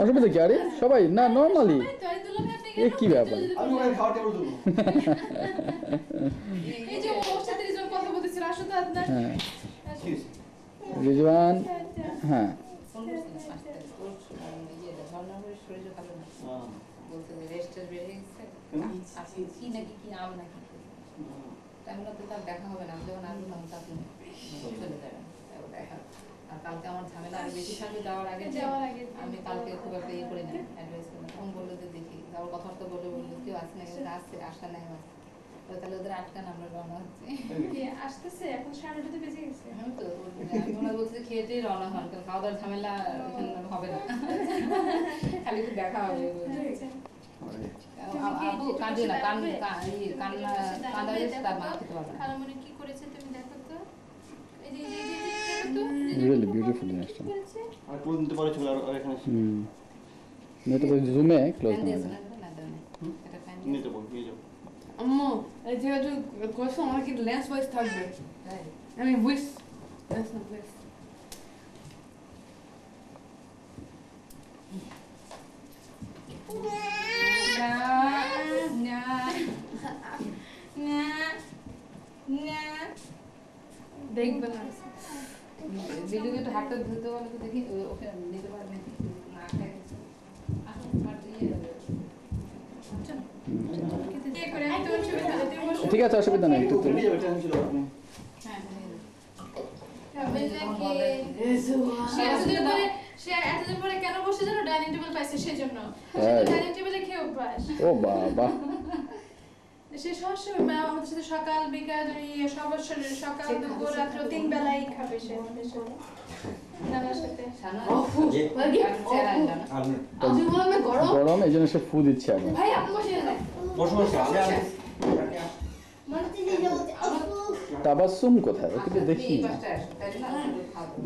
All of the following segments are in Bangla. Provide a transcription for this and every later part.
অসুবিধা কি? আরে সবাই না নর্মালি এ কি ব্যাপার? আমি ওখানে খাওয়ার টেবিল দেবো। এই যে ওর সাথে রিজন কথা বলতেছিল আসো তো আপনার হ্যাঁ রিজওয়ান হ্যাঁ ফোন করছিলাম আসতে ওর ইয়েটা ঝর্ণার শরীরে ভালো না বলতে রেস্টের বেড়ে গেছে আজকে কি নাকি কি আম নাকি তেমন তো তার দেখা হবে না যখন আসবো তখন তা আপনি চলে যাবেন দেখা আর কালকে আমার ঝামেলা আরো বেশি থাকবে যাওয়ার আগে আমি কালকে খুব একটা ইয়ে করি না অ্যাডভাইস করি না তখন বললো যে দেখি যাওয়ার কথাবার্তা বলে বললো কেউ আসে না কিন্তু আসছে আসা নাই আসছে তাহলে ওদের আটকান আমরা রওনা হচ্ছে আসতেছে এখন 9:30 বেজে গেছে আমি তো ওনারা বলছে খেয়েতেই রওনা হন কারণ খাওয়া দাওয়ার ঝামেলা হবে না খালি একটু দেখা হবে আপু কাঁদে না কান্না কাঁদালে তার মা খেতে পারবে না খালামণি কি করেছে তুমি দেখো তো এই যে দেখো তো রিয়েলি বিউটিফুল জিনিসটা। আর পুরো দিতে পারে চলে আর এখানে এটা তো জুমে ক্লোজ ফ্যান না দিয়েছে না না দাও না এটা ফ্যান নিতে বল নিয়ে যাও। আম্মু এই যে তুই কোশ্চেন আমার কি লেন্স ওয়াইজ থাকবে তাই আমি উইস লেন্স না প্লিজ দেখবে না বিলুকে একটু হাতটা ধুতে বলে তো দেখি ওকে নিতে পারবে না খেয়ে গেছে কে করে আমি তোমার ছবি তাহলে তুমি বসো ঠিক আছে অসুবিধা নেই একটু নিয়ে যাবে টেনশন ছিল আপনি। হ্যাঁ সে এতদিন পরে কেন বসে জানো ডাইনিং টেবিল পাইছে সেজন্য তাই? ডাইনিং টেবিলে খেয়ে অভ্যাস ও বাবা সে সবসময় মা আমাদের সাথে সকাল বিকাল সবার সাথে সকাল দুপুর রাত্র 3 বেলাই খাবে সে আমাদের সাথে নানার সাথে সানা ওফু চেহারা না আমি বললাম না গরম গরম এই জন্য সে ফু দিচ্ছে আবার। ভাই আপনি বসে যান বসো বসো আমি তাবাসসুম কোথায়? ওকে তো দেখি এই পাশটা আসো তাই না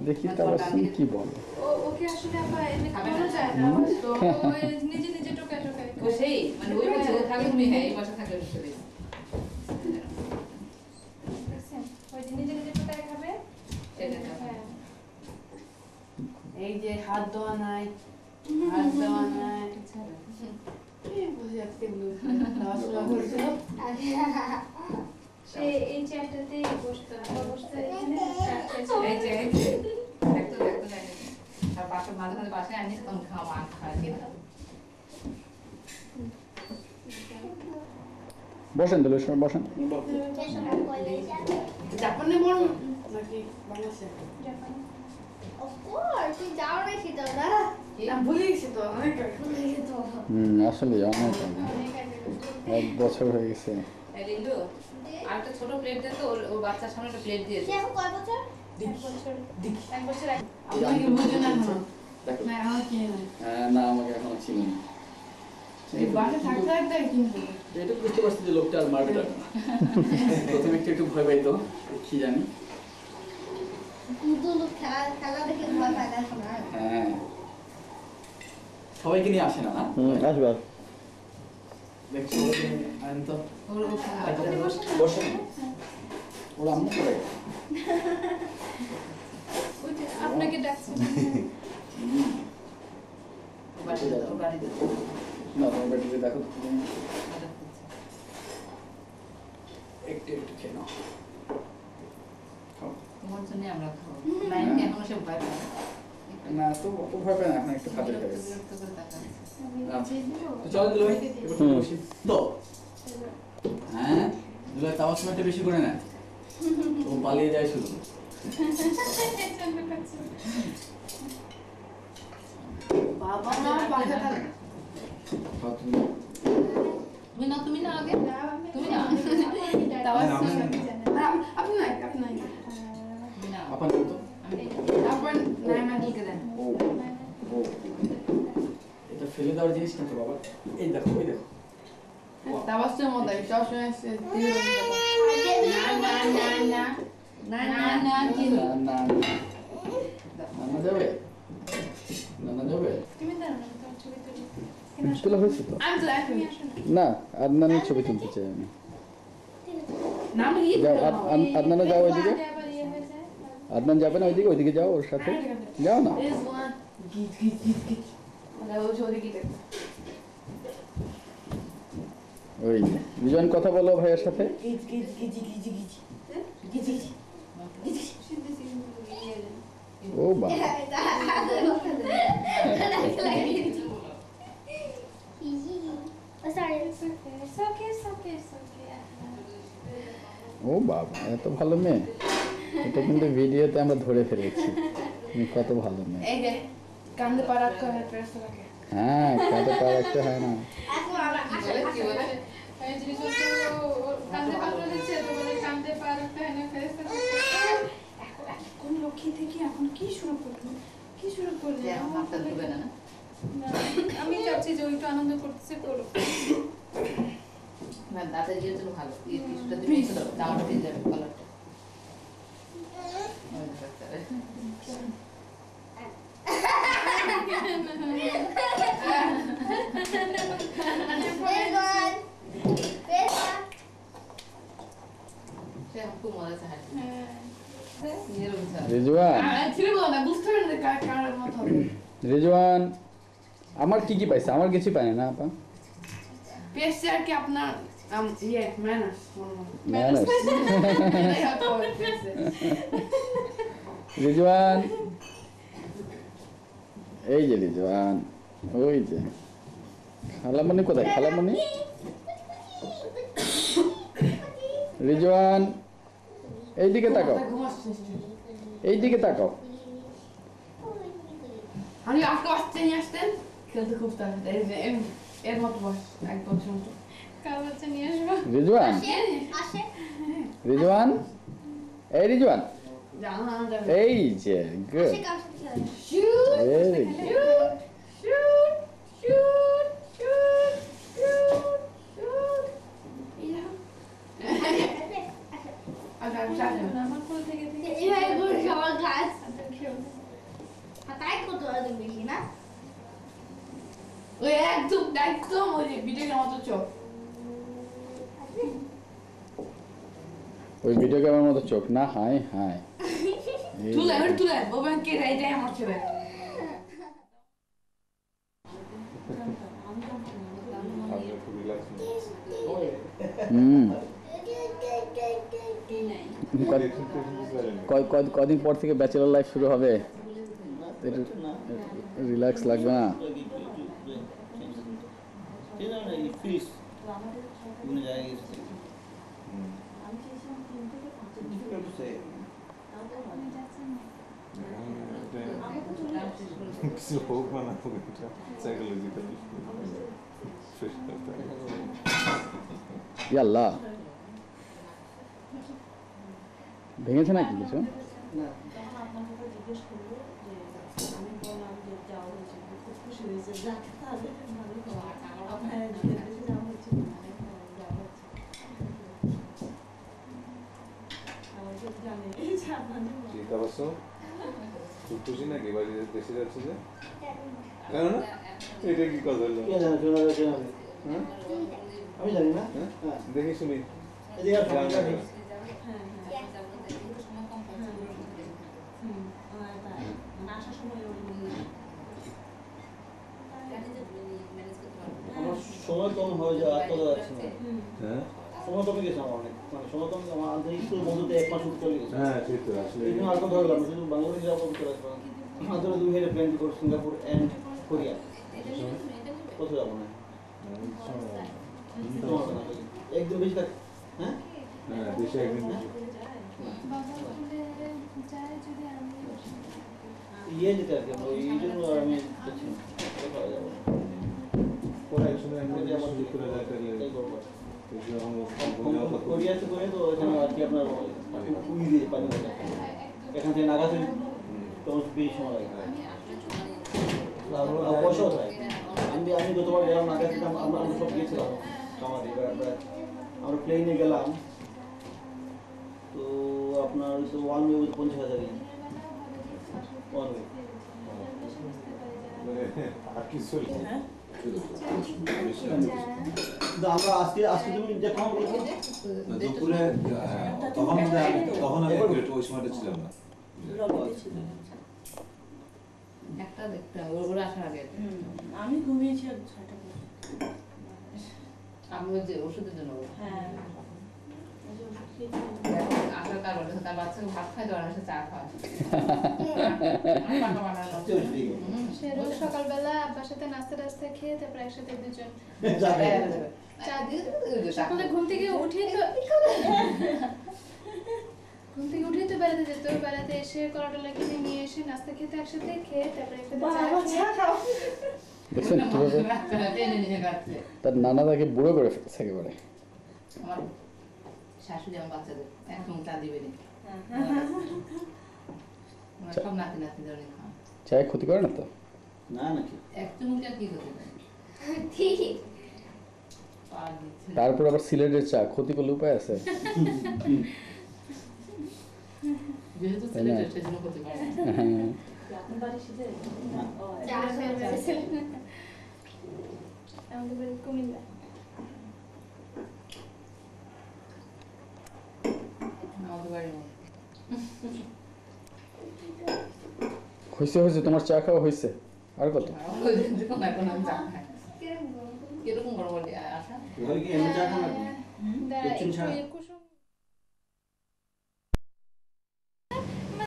দেখি তাবাসসুম কি বলে। ওকে আসলে আপা এমনি খাওয়ানো যায় না তো ও নিজে নিজে টোকা টোকা ও সেই মানে ওই পাশে থাকে তুমি হ্যাঁ এই পাশে থাকে বসে ওই যে নিজে নিজে টোকা খাবে সেটা হ্যাঁ এই যে হাত ধোয়া নাই হাত ধোয়া নাই এই বসে যাচ্ছে দাওয়া করছিল সে এই চেয়ারটাতেই বসতো এখানে এই যে দেখো দেখো জানি আর পাশে মাঝে মাঝে পাশে আনিস তখন খাওয়া খায় বসেন তাহলে সব বসেন। জাপানে বড় নাকি বাংলাদেশে আমি ভুলে গেছি তো অনেক আসলে অনেক আগে। 1 বছর হয়ে গেছে। এই লিলু আর একটা ছোট প্লেট দে তো ওর বাচ্চার সামনে একটা প্লেট দিয়ে দে এক বছর আগে আপনাকে বুঝে না না আমার কি নাই না আমাকে এখনো চিনি না। এই বাসে থাকতে থাকতে কিন্তু এটা বুঝতে পারছি যে লোকটা আর মারবে না। প্রথমে একটু ভয় পাইতো কি জানি। হ্যাঁ সবাইকে নিয়ে আসে না না আসবে দেখছি আইন তো বসেন ওরা আম্মু করে আপনাকে ডাকছে না তোমার ব্যাটারি দেখো একটু একটু খেয়ে নাও। তোমার জন্য আমরা খাবো লাইন এখনো সে ভয় পায় না তো অত ভয় পায় না এখন একটু খাতে খাবে। বিরক্ত করে তাকায় চল দিল ভাই এবার বসি তো হ্যাঁ দিল তাওয়ার সময়টা বেশি করে না ও পালিয়ে যায় শুধু বাবা না বাসা থাকে তুমি না আগে তুমি না আপনি নাই তুমি না আপন তো আপন নাই না ঠিক আছে ও ও এটা ফেলে দেওয়ার জিনিস না তো বাবা এই দেখো ওই দেখো তাবাসের মতো সবসময় না কি না না নানা যাবে নানা যাবে তুমি দাঁড়াও না তোমার ছবি তুলি তোলা হয়েছে তো আমি তো লাইফ তুমি আসো না না আদনানের ছবি তুলতে চাই আমি নাম কি যাও আদনানও যাও ওইদিকে আবার ইয়ে হয়ে যায় আদনান যাবে না ওইদিকে যাও ওর সাথে যাও না This one. Git. ওদিকে দেখো ওই বিজন কথা বলো ভাইয়ের সাথে। ও বাবা ও বাবা এত ভালো মেয়ে, এটা কিন্তু ভিডিওতে আমরা ধরে ফেলেছি। তুমি কত ভালো মেয়ে। এই যে কান্দে পা রাখতে হয় প্রেস রাখে। হ্যাঁ কাঁধে পা রাখতে হয় না। কি বলে এই জিনিসটা তো কান্দে পা দিচ্ছে, তো বলে কান্দে পা রাখতে হয় না, ফেরেশতা এখন লক্ষ্মী থেকে এখন কি শুরু করবে, কি শুরু করবে? যে আমার হাতটা ধুবে না না? না, আমি চাচ্ছি যে ওইটা আনন্দ করতেছে করো। না দাঁতের ইয়ের জন্য ভালো, এই টিস্যুটা দিবি এই দাও, দামটা দিয়ে যাবে কালারটা। ওই ডাক্তার সে খুব মজা চায়। রিজওয়ান ছিল না বুঝতে পারেন না কার মত হবে। রিজওয়ান আমার কি কি পাইছে? আমার কিছু পাই না আপা। পেছে আর কি আপনার ইয়ে ম্যানার্স ম্যানার্স। রিজওয়ান এই যে রিজওয়ান, ওই যে খালামণি কোথায়? খালামণি রিজওয়ান এইদিকে তাকাও, এইদিকে তাকাও। আমি আজকে আসতে নিয়ে আসতেন খেলতে খুব তাড়াতাড়ি এই যে এর মতো বস এক বছর মতো কার বাচ্চা নিয়ে আসবো? রিজওয়ান রিজওয়ান এই রিজওয়ান জানা না যাবে এই যে good shoot very good. Shoot shoot shoot shoot shoot yeah আচ্ছা আচ্ছা আমার কোল থেকে ওই একদম একদম ওই ভিডিওর মতো চোখ ওই ভিডিও গেমের মতো চোখ না? হাই হাই তুলে এবার তুলে বলবেন কে এটাই আমার ছেলে কদিন পর থেকে ব্যাচেলর লাইফ শুরু হবে, রিল্যাক্স লাগবে না? কিছু হোক বা না হোক এটা সাইকোলজিক্যালি শেষ করতে হবে। ইয়াল্লাহ ভেঙেছে নাকি কিছু? চিন্তা করছো খুব খুশি নাকি বাড়ি দেশে যাচ্ছে যে? কেন না? এটা কি কথা হলো? হ্যাঁ? আমি জানি না। হ্যাঁ? হ্যাঁ। দেখি শুনি এদিকে আসো, জানি না। এদিকে আসো। আমার সময় কম হয়ে যাওয়া আর কথা যাচ্ছে না। হ্যাঁ? সময় কমে গেছে আমার অনেক, মানে সময় কমে আমার আন্তরিক স্কুল বন্ধুতে 1 মাস উঠে চলে গেছে। হ্যাঁ ঠিক তো আসলে এই জন্য আর কথা হলো না, শুধু বাংলাদেশ যাওয়া কবে চলে আসবো। আন্তরিক 2 হেডে প্ল্যান করে সিঙ্গাপুর এন্ড কোরিয়া। কোথাও যাবো না। একদিন বেশি থাক। হ্যাঁ? হ্যাঁ দেশে একদিন বেশি। বাবা বলে যায় যদি আমি ইয়ে যেতে আর কি, আমরা এই জন্য আর আমি যাচ্ছি না। কোথাও যাবো না। পরে একসঙ্গে একদিন সুযোগ করে যায় তাহলে এটাই করবো। এই যে আমরা কোরিয়াতে করে তো এখানে আর কি আপনার উই দিয়ে পানি দেয়। এখান থেকে নাগাসাকি তখন বেশি সময় লাগে। আর পয়সাও থাকে। আমি গতবার গেলাম নাগাসাকি, আমরা সব গিয়েছিলাম কামারে। আমরা প্লেনে গেলাম তো আপনার তো ওয়ান ওয়ে 50,000 ওয়ান ওয়ে। মানে আর কি চলছে? কিন্তু আমরা আজকে তুমি দেখো দুপুরে তখন আমি ওই সময়টা ছিলাম না। একটা দেখতে হবে ওরা আসার আগে আমি ঘুমিয়েছি আর 6টা পর্যন্ত। আমি ওই যে ওষুধের জন্য বলছি। হ্যাঁ এই যে ওষুধ খেয়েছি। দেখো, আসার কারণ হচ্ছে তার বাচ্চাকে ভাত খাই দেওয়ার এসে চা খাওয়া পাকা বানানো সে রোজ সকালবেলা আব্বার সাথে নাস্তা টাস্তা খেয়ে তারপর একসাথে দুজন চা দিয়ে সকালে ঘুম থেকে উঠেই তো বেড়াতে যেত, বেড়াতে এসে করলা কিনে নিয়ে এসে নাস্তা খেতে একসাথে খেয়ে তারপরে একসাথে চা খেয়ে দেখছেন কিভাবে টেনে নিয়ে যাচ্ছে তার নানা তাকে বুড়ো করে ফেলছে একেবারে। আমার শাশুড়ি আমার বাচ্চাদের একদম চা দিবে না সব নাতি নাতি ধরে খাওয়া চায় ক্ষতি করে না তো? না নাকি এক চুমুকে আর কি হতে পারে ঠিক পা দিচ্ছে তারপর আবার সিলেটের চা ক্ষতি করলে উপায় আছে? যেহেতু সিলেটের সেজন্য হতে পারে না। হ্যাঁ আপনার বাড়ি শীতে? ও চা খেয়ে বেড়াচ্ছিলেন। আমাদের বাড়ি কুমিল্লা। আমাদের বাড়ির মতো হয়েছে হয়েছে, তোমার চা খাওয়া হয়েছে, আর কত? ওই যে এখন আমি চা খাই কিরকম গরম বলি আসা ঘরে কি এমনি চা খান আপনি? দাঁড়া, একটু ছাড়া। একটু কুসুম